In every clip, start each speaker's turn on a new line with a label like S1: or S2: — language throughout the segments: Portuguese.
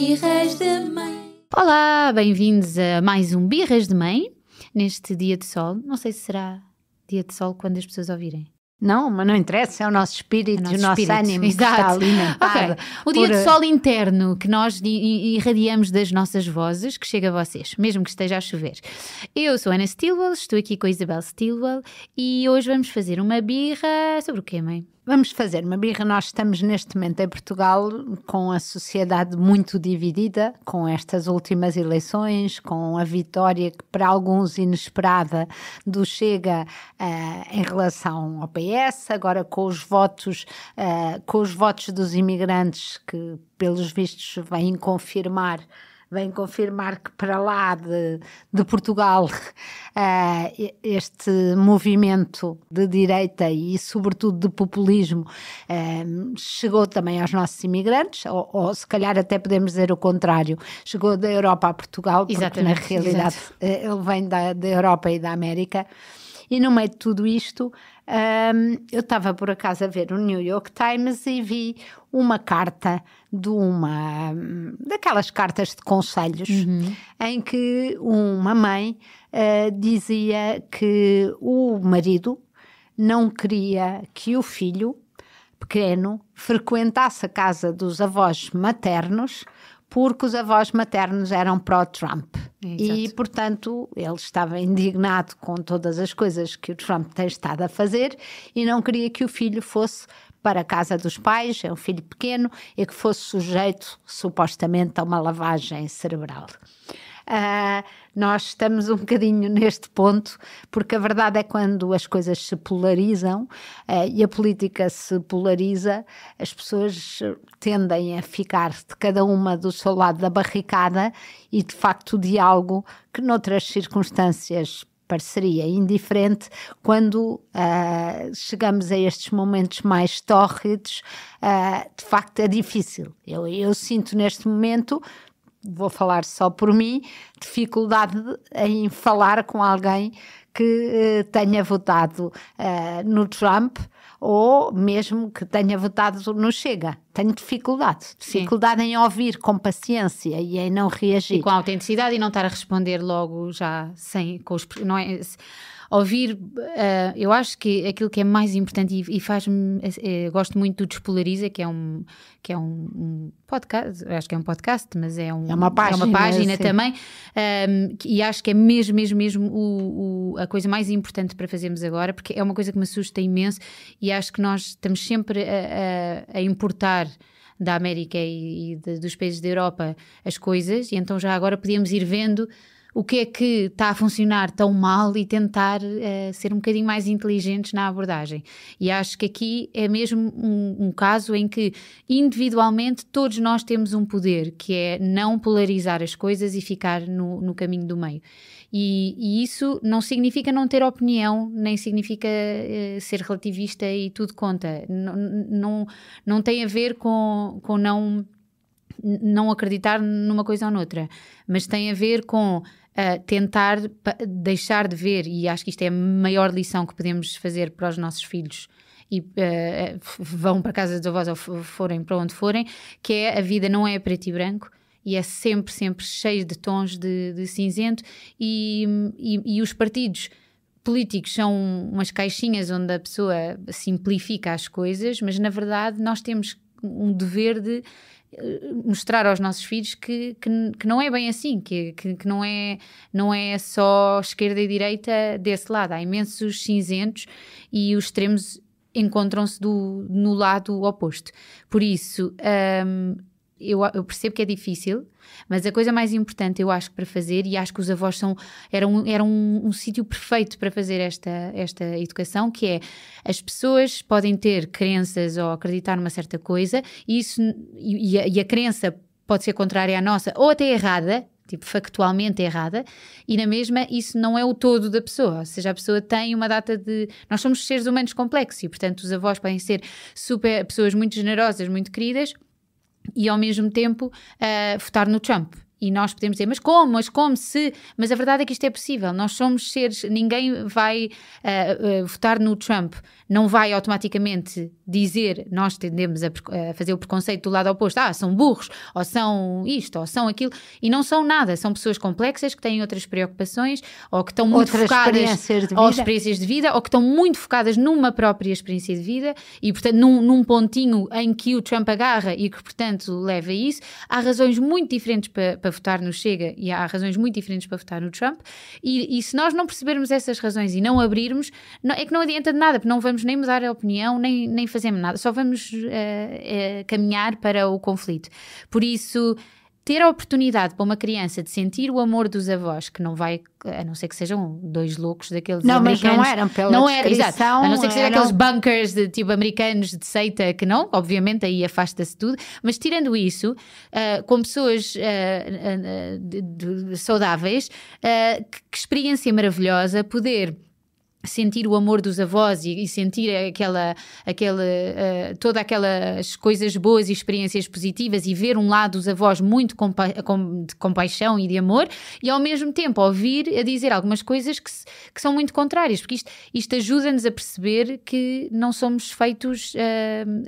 S1: Birras de Mãe.
S2: Olá, bem-vindos a mais um Birras de Mãe, neste dia de sol. Não sei se será dia de sol quando as pessoas ouvirem.
S3: Não, mas não interessa, é o nosso espírito e o nosso ânimo que está alimentado.
S2: Okay. O dia de sol interno que nós irradiamos das nossas vozes, que chega a vocês, mesmo que esteja a chover. Eu sou Ana Stilwell, estou aqui com a Isabel Stilwell e hoje vamos fazer uma birra sobre o quê, mãe?
S3: Vamos fazer uma birra. Nós estamos neste momento em Portugal com a sociedade muito dividida, com estas últimas eleições, com a vitória que para alguns inesperada do Chega em relação ao PS, agora com os votos dos imigrantes que pelos vistos vêm confirmar que para lá de Portugal este movimento de direita e sobretudo de populismo chegou também aos nossos imigrantes, ou se calhar até podemos dizer o contrário, chegou da Europa a Portugal, porque exatamente, na realidade ele vem da Europa e da América. E no meio de tudo isto, eu estava por acaso a ver o New York Times e vi uma carta daquelas cartas de conselhos, em que uma mãe dizia que o marido não queria que o filho pequeno frequentasse a casa dos avós maternos, porque os avós maternos eram pró-Trump. E, portanto, ele estava indignado com todas as coisas que o Trump tem estado a fazer e não queria que o filho fosse para a casa dos pais, é um filho pequeno, e que fosse sujeito, supostamente, a uma lavagem cerebral. Nós estamos um bocadinho neste ponto, porque a verdade é que quando as coisas se polarizam e a política se polariza, as pessoas tendem a ficar de cada uma do seu lado da barricada e, de facto, o diálogo que noutras circunstâncias pareceria indiferente, quando chegamos a estes momentos mais tórridos, de facto é difícil. Eu sinto neste momento, vou falar só por mim, dificuldade em falar com alguém que tenha votado no Trump ou mesmo que tenha votado no Chega. Tenho dificuldade em ouvir com paciência e em não reagir.
S2: E com autenticidade e não estar a responder logo já não é... Ouvir, eu acho que aquilo que é mais importante e faz-me, gosto muito do Despolariza, que é um podcast, acho que é um podcast, mas é uma página também, e acho que é mesmo a coisa mais importante para fazermos agora, porque é uma coisa que me assusta imenso e acho que nós estamos sempre a importar da América e dos países da Europa as coisas, e então já agora podíamos ir vendo o que é que está a funcionar tão mal e tentar ser um bocadinho mais inteligentes na abordagem. E acho que aqui é mesmo um caso em que individualmente todos nós temos um poder, que é não polarizar as coisas e ficar no caminho do meio. E isso não significa não ter opinião, nem significa ser relativista e tudo conta. Não tem a ver com não acreditar numa coisa ou noutra, mas tem a ver com tentar deixar de ver, e acho que isto é a maior lição que podemos fazer para os nossos filhos e vão para a casa dos avós ou forem para onde forem, que é a vida não é preto e branco e é sempre cheio de tons de cinzento e os partidos políticos são umas caixinhas onde a pessoa simplifica as coisas, mas na verdade nós temos um dever de mostrar aos nossos filhos que não é bem assim, que não é só esquerda e direita desse lado. Há imensos cinzentos e os extremos encontram-se no lado oposto. Por isso, eu percebo que é difícil, mas a coisa mais importante eu acho que para fazer, e acho que os avós eram um sítio perfeito para fazer esta educação, que é, as pessoas podem ter crenças ou acreditar numa certa coisa e a crença pode ser contrária à nossa ou até errada, tipo factualmente errada, e na mesma isso não é o todo da pessoa, ou seja, a pessoa tem uma data de... Nós somos seres humanos complexos e portanto os avós podem ser pessoas muito generosas, muito queridas, e ao mesmo tempo votar no Trump. E nós podemos dizer, mas como se... Mas a verdade é que isto é possível. Nós somos seres... Ninguém vai votar no Trump. Não vai automaticamente dizer... Nós tendemos a fazer o preconceito do lado oposto. São burros, ou são isto, ou são aquilo. E não são nada. São pessoas complexas que têm outras preocupações, ou que estão muito focadas... Ou experiências de vida, ou que estão muito focadas numa própria experiência de vida. E, portanto, num pontinho em que o Trump agarra e que, portanto, leva a isso. Há razões muito diferentes para votar no Chega e há razões muito diferentes para votar no Trump e se nós não percebermos essas razões e não abrirmos, é que não adianta de nada, porque não vamos nem mudar a opinião, nem fazemos nada, só vamos caminhar para o conflito. Por isso, ter a oportunidade para uma criança de sentir o amor dos avós, que não vai, a não ser que sejam dois loucos daqueles americanos. Não, mas
S3: não eram pela descrição.
S2: Exato. A não ser que sejam aqueles bunkers de tipo americanos de seita, que não, obviamente aí afasta-se tudo, mas tirando isso, com pessoas saudáveis, que experiência maravilhosa poder sentir o amor dos avós e sentir todas aquelas coisas boas e experiências positivas e ver um lado dos avós muito de compaixão e de amor e ao mesmo tempo ouvir a dizer algumas coisas que são muito contrárias, porque isto ajuda-nos a perceber que não somos feitos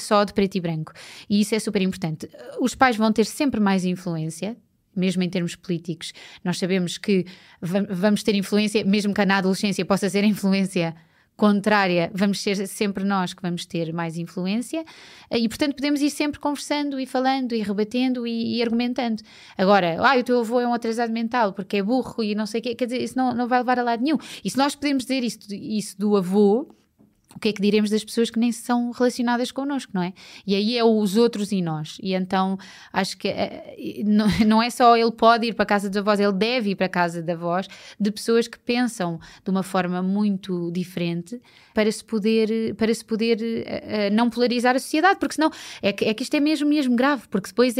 S2: só de preto e branco e isso é super importante. Os pais vão ter sempre mais influência, mesmo em termos políticos. Nós sabemos que vamos ter influência, mesmo que na adolescência possa ser influência contrária, vamos ser sempre nós que vamos ter mais influência e, portanto, podemos ir sempre conversando e falando e rebatendo e argumentando. Agora, o teu avô é um atrasado mental porque é burro e não sei o quê, quer dizer, isso não vai levar a lado nenhum. E se nós podemos dizer isso do avô, o que é que diremos das pessoas que nem são relacionadas connosco, não é? E aí é os outros e nós. E então acho que não é só ele pode ir para a casa dos avós, ele deve ir para a casa de avós de pessoas que pensam de uma forma muito diferente para se poder não polarizar a sociedade, porque senão é que isto é mesmo grave, porque depois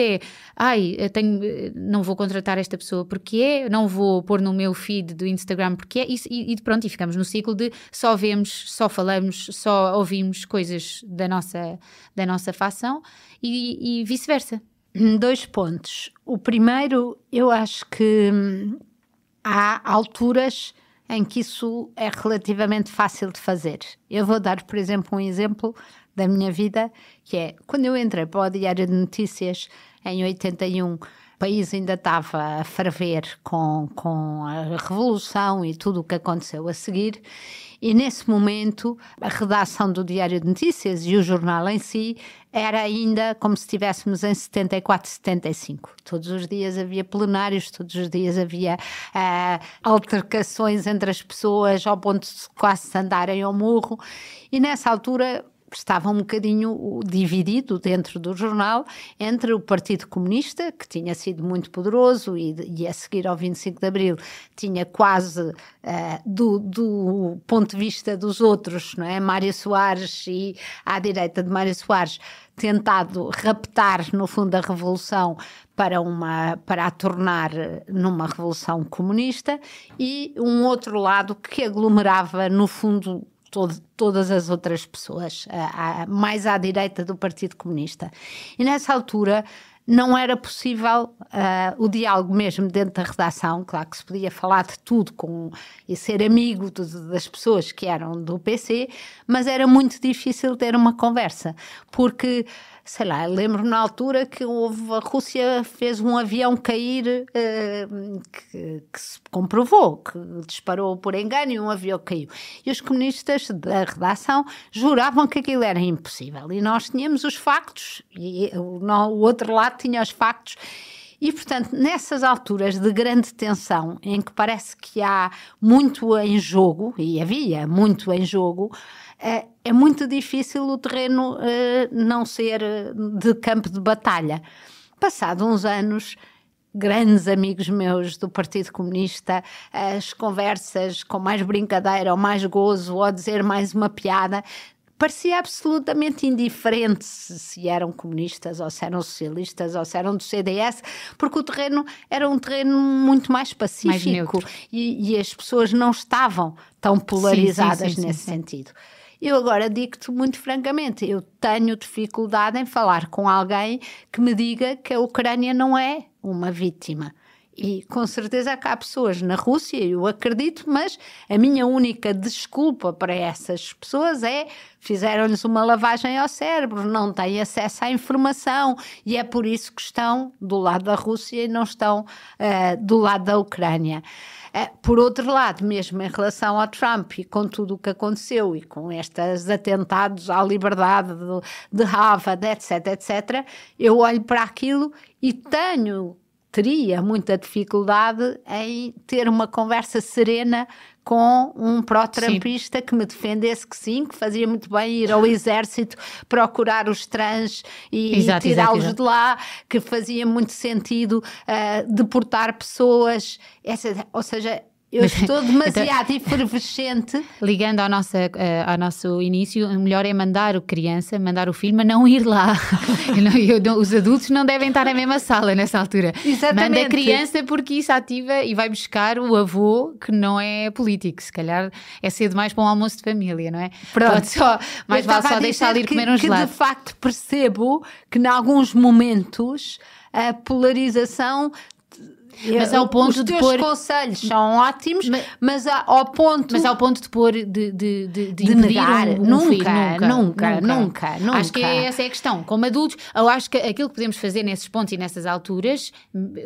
S2: não vou contratar esta pessoa porque não vou pôr no meu feed do Instagram porque e pronto, e ficamos no ciclo de só vemos, só falamos, só ouvimos coisas da nossa facção e vice-versa.
S3: 2 pontos. O primeiro, eu acho que há alturas em que isso é relativamente fácil de fazer. Eu vou dar, por exemplo, um exemplo da minha vida, que é quando eu entrei para o Diário de Notícias em 81, o país ainda estava a ferver com a Revolução e tudo o que aconteceu a seguir, e nesse momento a redação do Diário de Notícias e o jornal em si era ainda como se estivéssemos em 74, 75. Todos os dias havia plenários, todos os dias havia altercações entre as pessoas ao ponto de quase se andarem ao murro, e nessa altura estava um bocadinho dividido dentro do jornal entre o Partido Comunista, que tinha sido muito poderoso e a seguir ao 25 de Abril tinha quase, do ponto de vista dos outros, não é? Mário Soares e à direita de Mário Soares, tentado raptar no fundo a Revolução para a tornar numa Revolução comunista, e um outro lado que aglomerava no fundo todas as outras pessoas, mais à direita do Partido Comunista. E nessa altura não era possível o diálogo mesmo dentro da redação. Claro que se podia falar de tudo e ser amigo das pessoas que eram do PC, mas era muito difícil ter uma conversa, porque, sei lá, lembro-me na altura que a Rússia fez um avião cair que se comprovou, que disparou por engano e um avião caiu. E os comunistas da redação juravam que aquilo era impossível. E nós tínhamos os factos, e o outro lado tinha os factos. E, portanto, nessas alturas de grande tensão, em que parece que há muito em jogo, e havia muito em jogo, é muito difícil o terreno não ser de campo de batalha. Passados uns anos, grandes amigos meus do Partido Comunista, as conversas com mais brincadeira ou mais gozo ou dizer mais uma piada, parecia absolutamente indiferente se eram comunistas ou se eram socialistas ou se eram do CDS, porque o terreno era um terreno muito mais pacífico e as pessoas não estavam tão polarizadas nesse sentido. Eu agora digo-te muito francamente, eu tenho dificuldade em falar com alguém que me diga que a Ucrânia não é uma vítima. E com certeza que há pessoas na Rússia, eu acredito, mas a minha única desculpa para essas pessoas é fizeram-lhes uma lavagem ao cérebro, não têm acesso à informação e é por isso que estão do lado da Rússia e não estão do lado da Ucrânia. Por outro lado, mesmo em relação ao Trump e com tudo o que aconteceu e com estes atentados à liberdade de Harvard, etc, etc, eu olho para aquilo e teria muita dificuldade em ter uma conversa serena com um pró-trumpista que me defendesse que sim, que fazia muito bem ir ao exército procurar os trans e tirá-los de lá, que fazia muito sentido deportar pessoas, ou seja, eu estou demasiado efervescente.
S2: Ligando ao nosso início, o melhor é mandar o filho, mas não ir lá. Os adultos não devem estar na mesma sala nessa altura.
S3: Exatamente.
S2: Manda a criança porque isso ativa e vai buscar o avô que não é político. Se calhar é cedo mais para um almoço de família, não é?
S3: Pronto.
S2: Mais vale só deixar ir comer um gelado.
S3: Que de facto percebo que em alguns momentos a polarização...
S2: Mas ao ponto
S3: os teus conselhos são ótimos, mas ao ponto
S2: de pôr de
S3: negar,
S2: nunca.
S3: Acho
S2: que essa é a questão. Como adultos, eu acho que aquilo que podemos fazer nesses pontos e nessas alturas,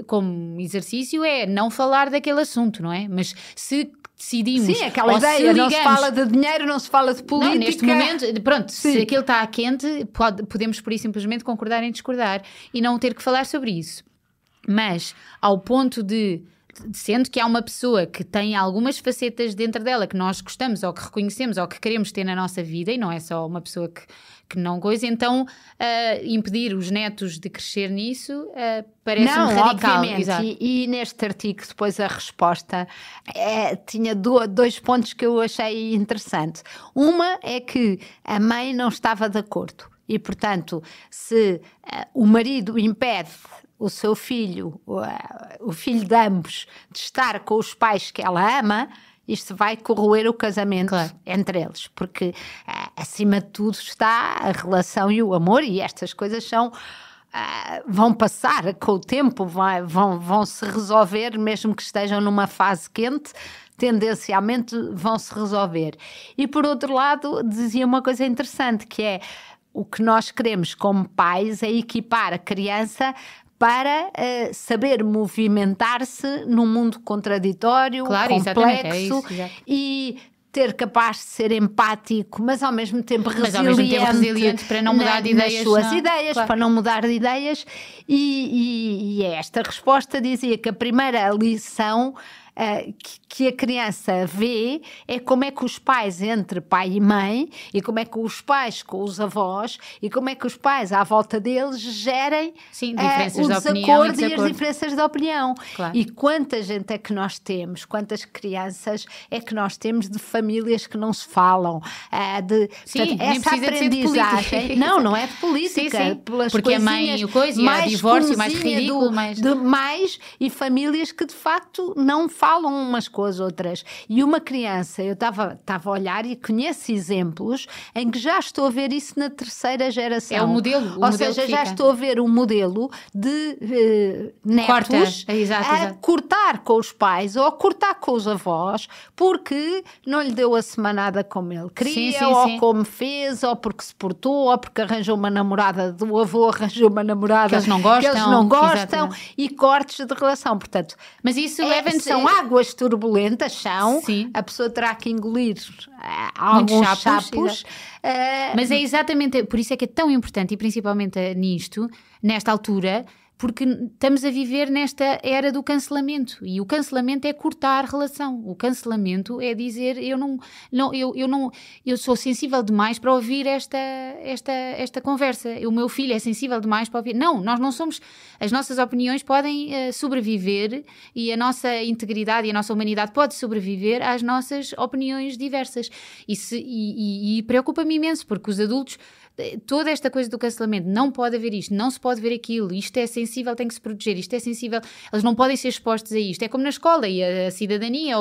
S2: como exercício, é não falar daquele assunto, não é? Mas se decidimos...
S3: Sim, aquela ideia, não se fala de dinheiro, não se fala de política.
S2: Não, neste momento, pronto, sim. Se aquilo está quente, podemos por isso simplesmente concordar em discordar e não ter que falar sobre isso. Mas ao ponto sendo que há uma pessoa que tem algumas facetas dentro dela que nós gostamos ou que reconhecemos ou que queremos ter na nossa vida e não é só uma pessoa que não coisa, então impedir os netos de crescer nisso parece-me radical.
S3: Obviamente. E neste artigo depois a resposta tinha dois pontos que eu achei interessante. Uma é que a mãe não estava de acordo e, portanto, se o marido impede o seu filho, o filho de ambos, de estar com os pais que ela ama, isto vai corroer o casamento entre eles, porque acima de tudo está a relação e o amor, e estas coisas vão passar com o tempo, vão se resolver, mesmo que estejam numa fase quente, tendencialmente vão se resolver. E por outro lado, dizia uma coisa interessante, que é o que nós queremos como pais é equipar a criança para saber movimentar-se num mundo contraditório, complexo, e ter capaz de ser empático, mas ao mesmo tempo resiliente
S2: para não mudar de ideias.
S3: Nas suas ideias, para não mudar de ideias. E esta resposta dizia que a primeira lição que a criança vê é como é que os pais entre pai e mãe e como é que os pais com os avós e como é que os pais à volta deles gerem o desacordo e as diferenças de opinião.
S2: Claro.
S3: E quanta gente é que nós temos, quantas crianças é que nós temos de famílias que não se falam,
S2: portanto,
S3: essa aprendizagem não é de política,
S2: sim. Porque a mãe e o coisa, e há divórcio mais ridículo,
S3: mais e famílias que de facto não falam umas com as outras. E uma criança, eu estava a olhar e conheço exemplos em que já estou a ver isso na terceira geração.
S2: É o modelo.
S3: Ou seja, já estou a ver um modelo de netos a cortar com os pais ou a cortar com os avós porque não lhe deu a semanada como ele queria, ou como fez, ou porque se portou, ou porque arranjou uma namorada do avô, arranjou uma namorada
S2: que eles não gostam,
S3: e cortes de relação. Portanto,
S2: mas isso
S3: são águas turbulentas, a pessoa terá que engolir alguns chapos.
S2: Mas é exatamente, por isso é que é tão importante, e principalmente nesta altura, porque estamos a viver nesta era do cancelamento, e o cancelamento é cortar relação, o cancelamento é dizer eu sou sensível demais para ouvir esta conversa, o meu filho é sensível demais para ouvir, nós não somos, as nossas opiniões podem sobreviver e a nossa integridade e a nossa humanidade pode sobreviver às nossas opiniões diversas, e preocupa-me imenso, porque os adultos, toda esta coisa do cancelamento, não pode haver isto, não se pode ver aquilo, isto é sensível, tem que se proteger, isto é sensível, eles não podem ser expostos a isto, é como na escola e a cidadania,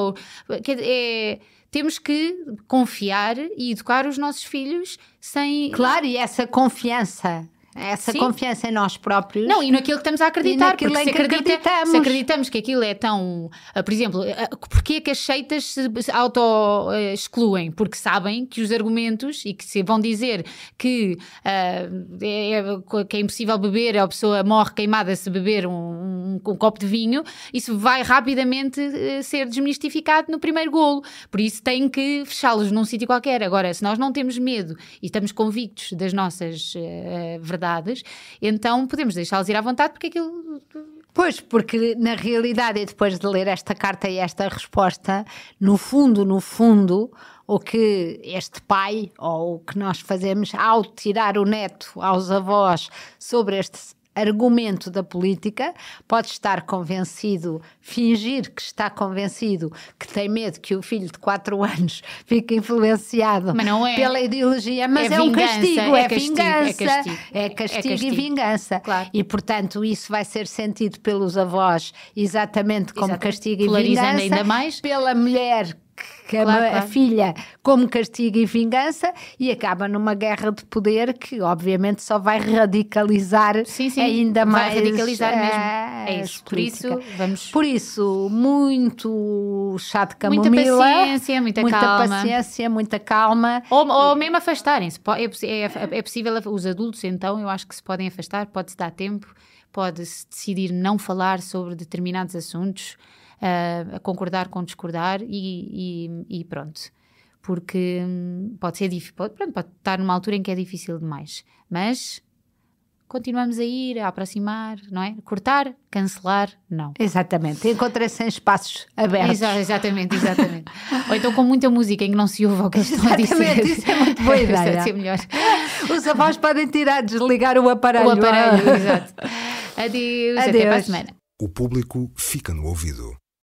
S2: temos que confiar e educar os nossos filhos sem...
S3: Claro, e essa confiança essa
S2: Sim.
S3: confiança em nós próprios.
S2: Não, e naquilo que estamos a acreditar.
S3: naquilo
S2: Porque
S3: em que acreditamos.
S2: se acreditamos que aquilo é tão... por exemplo, porquê é que as seitas se auto-excluem? Porque sabem que os argumentos, e que se vão dizer que é impossível beber, a pessoa morre queimada se beber um copo de vinho, isso vai rapidamente ser desmistificado no primeiro golo. Por isso tem que fechá-los num sítio qualquer. Agora, se nós não temos medo e estamos convictos das nossas verdades, então podemos deixá-los ir à vontade, porque aquilo...
S3: Pois, porque na realidade, e depois de ler esta carta e esta resposta, no fundo, o que este pai, ou o que nós fazemos ao tirar o neto aos avós sobre este argumento da política, pode estar convencido, fingir que está convencido, que tem medo que o filho de 4 anos fique influenciado pela ideologia, mas é um castigo, é vingança, é castigo e vingança.
S2: Claro.
S3: E portanto isso vai ser sentido pelos avós exatamente como castigo e
S2: polarizando
S3: vingança,
S2: ainda mais.
S3: pela mulher que a filha como castigo e vingança, e acaba numa guerra de poder que obviamente só vai radicalizar ainda mais.
S2: Vai radicalizar mesmo. É isso. Por isso,
S3: muito chá de camomila,
S2: muita
S3: paciência, muita calma.
S2: Ou mesmo afastarem-se. É possível, os adultos então, eu acho que se podem afastar, pode-se dar tempo, pode-se decidir não falar sobre determinados assuntos, a concordar com discordar e pronto, porque pode ser difícil, pode estar numa altura em que é difícil demais, mas continuamos a ir, a aproximar, não é? Cortar, cancelar, não.
S3: Exatamente, encontrei-se em espaços abertos.
S2: Exatamente. Ou então com muita música em que não se ouve o que eles estão a dizer.
S3: Exatamente, isso é muito boa ideia.
S2: Ser melhor.
S3: Os avós podem desligar o aparelho.
S2: Exato. Adeus, até para a semana.
S1: O público fica no ouvido.